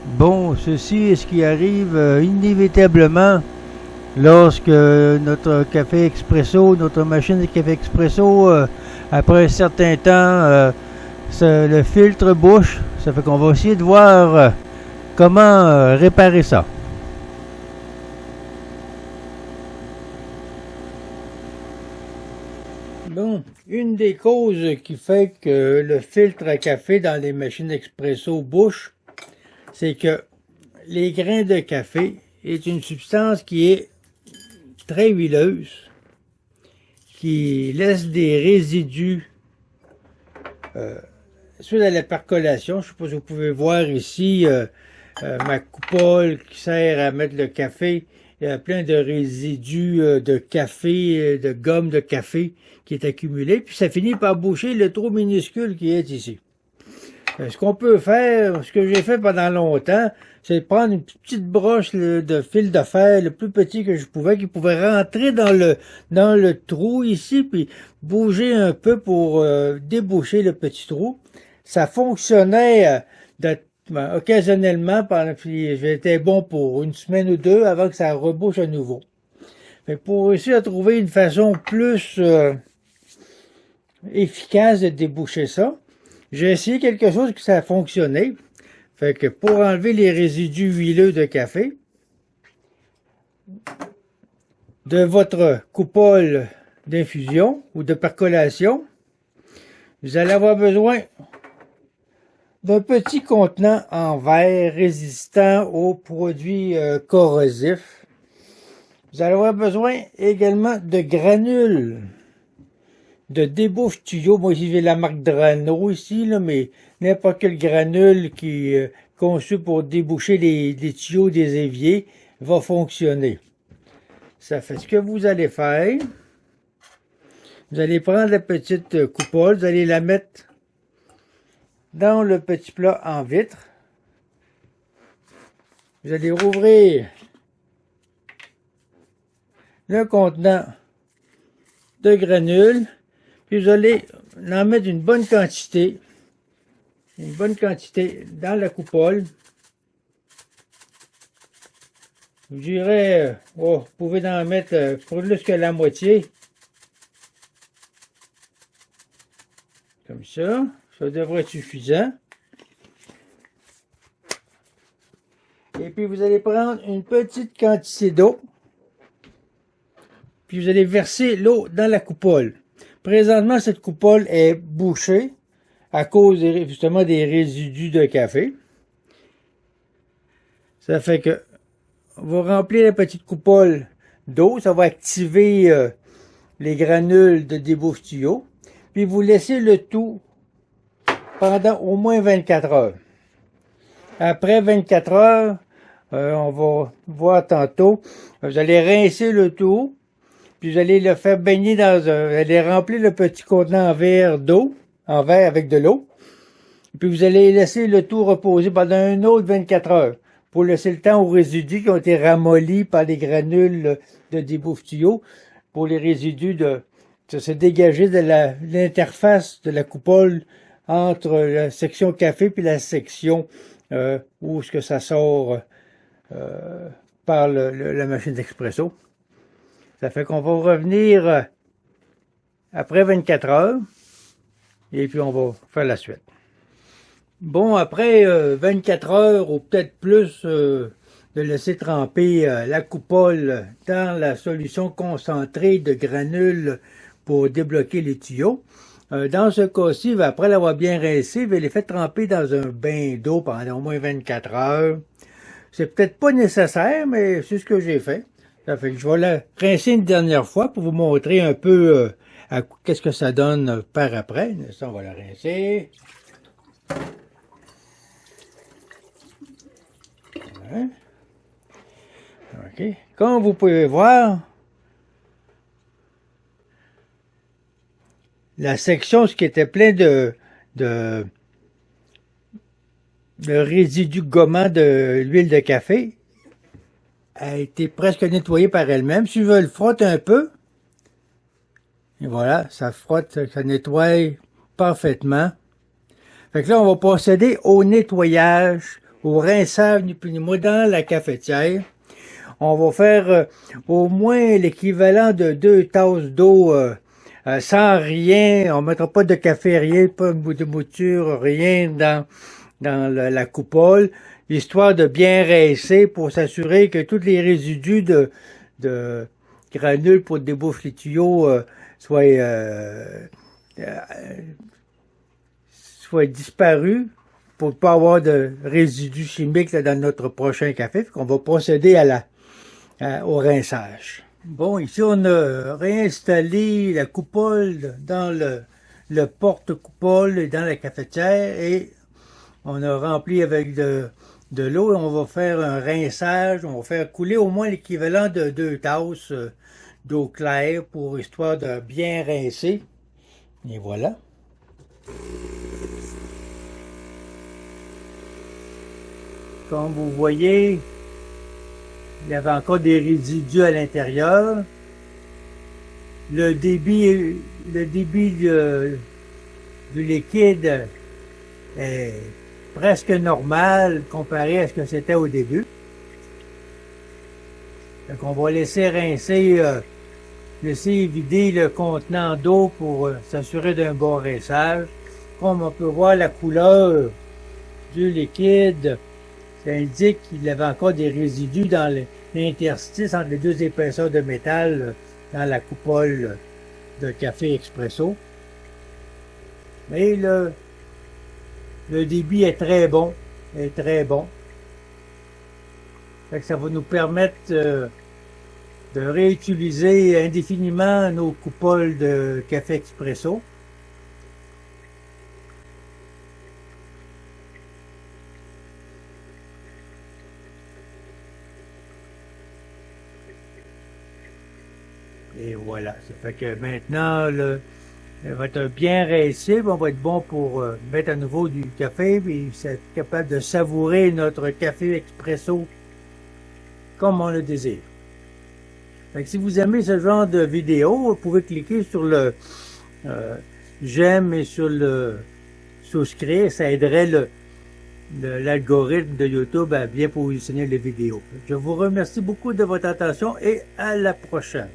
Bon, ceci est ce qui arrive inévitablement lorsque notre café expresso, notre machine de café expresso, après un certain temps, le filtre bouche. Ça fait qu'on va essayer de voir comment réparer ça. Bon, une des causes qui fait que le filtre à café dans les machines expresso bouche, c'est que les grains de café est une substance qui est très huileuse, qui laisse des résidus suite à la percolation. Je ne sais pas si vous pouvez voir ici ma coupole qui sert à mettre le café. Il y a plein de résidus de café, de gomme de café qui est accumulé, puis ça finit par boucher le trou minuscule qui est ici. Ce qu'on peut faire, ce que j'ai fait pendant longtemps, c'est de prendre une petite broche de fil de fer, le plus petit que je pouvais, qui pouvait rentrer dans le trou ici, puis bouger un peu pour déboucher le petit trou. Ça fonctionnait occasionnellement, puis j'étais bon pour une semaine ou deux avant que ça rebouche à nouveau. Fait que pour réussir à trouver une façon plus efficace de déboucher ça, j'ai essayé quelque chose que ça a fonctionné. Fait que pour enlever les résidus huileux de café de votre coupole d'infusion ou de percolation, vous allez avoir besoin d'un petit contenant en verre résistant aux produits corrosifs. Vous allez avoir besoin également de granules de débouche tuyau. Moi, j'ai la marque Drano ici, là, mais n'importe quel granule qui est conçu pour déboucher les tuyaux des éviers va fonctionner. Ça fait ce que vous allez faire. Vous allez prendre la petite coupole, vous allez la mettre dans le petit plat en vitre. Vous allez rouvrir le contenant de granules. Puis vous allez en mettre une bonne quantité dans la coupole. Je dirais, vous pouvez en mettre plus que la moitié. Comme ça, ça devrait être suffisant. Et puis vous allez prendre une petite quantité d'eau. Puis vous allez verser l'eau dans la coupole. Présentement, cette coupole est bouchée à cause justement des résidus de café. Ça fait que vous remplissez la petite coupole d'eau, ça va activer les granules de débouche tuyau, puis vous laissez le tout pendant au moins 24 heures. Après 24 heures, on va voir tantôt, vous allez rincer le tout, puis vous allez le faire baigner vous allez remplir le petit contenant en verre avec de l'eau. Puis vous allez laisser le tout reposer pendant un autre 24 heures pour laisser le temps aux résidus qui ont été ramollis par les granules de débouche tuyau, pour les résidus de se dégager de l'interface de la coupole entre la section café puis la section où ce que ça sort par la machine d'expresso. Ça fait qu'on va revenir après 24 heures et puis on va faire la suite. Bon, après 24 heures ou peut-être plus de laisser tremper la coupole dans la solution concentrée de granules pour débloquer les tuyaux. Dans ce cas-ci, après l'avoir bien rincé, je vais les faire tremper dans un bain d'eau pendant au moins 24 heures. C'est peut-être pas nécessaire, mais c'est ce que j'ai fait. Ça fait que je vais la rincer une dernière fois pour vous montrer un peu qu'est-ce que ça donne par après. Ça, on va la rincer. Voilà. OK. Comme vous pouvez voir, la section, ce qui était plein de résidus gommants de l'huile de café, a été presque nettoyée par elle-même. Si je le frotte un peu, et voilà, ça frotte, ça nettoie parfaitement. Fait que là, on va procéder au nettoyage au rinçage, ni plus ni moins, dans la cafetière. On va faire au moins l'équivalent de 2 tasses d'eau sans rien. On mettra pas de café, rien, pas de mouture, rien dans la coupole, histoire de bien rincer pour s'assurer que tous les résidus de granules pour déboucher les tuyaux soient disparus pour ne pas avoir de résidus chimiques là, dans notre prochain café. On va procéder au rinçage. Bon, ici on a réinstallé la coupole dans le porte-coupole dans la cafetière et on a rempli avec de l'eau et on va faire un rinçage. On va faire couler au moins l'équivalent de 2 tasses d'eau claire pour histoire de bien rincer. Et voilà. Comme vous voyez, il y avait encore des résidus à l'intérieur. Le débit du liquide est presque normal comparé à ce que c'était au début. Donc on va laisser rincer, laisser vider le contenant d'eau pour s'assurer d'un bon rinçage. Comme on peut voir la couleur du liquide, ça indique qu'il y avait encore des résidus dans l'interstice entre les deux épaisseurs de métal dans la coupole de café expresso. Mais le débit est très bon, Fait que ça va nous permettre de réutiliser indéfiniment nos coupoles de café expresso. Et voilà, ça fait que maintenant, elle va être bien rincé, on va être bon pour mettre à nouveau du café, et être capable de savourer notre café expresso comme on le désire. Fait que si vous aimez ce genre de vidéo, vous pouvez cliquer sur le j'aime et sur le souscrire, ça aiderait l'algorithme de YouTube à bien positionner les vidéos. Je vous remercie beaucoup de votre attention et à la prochaine.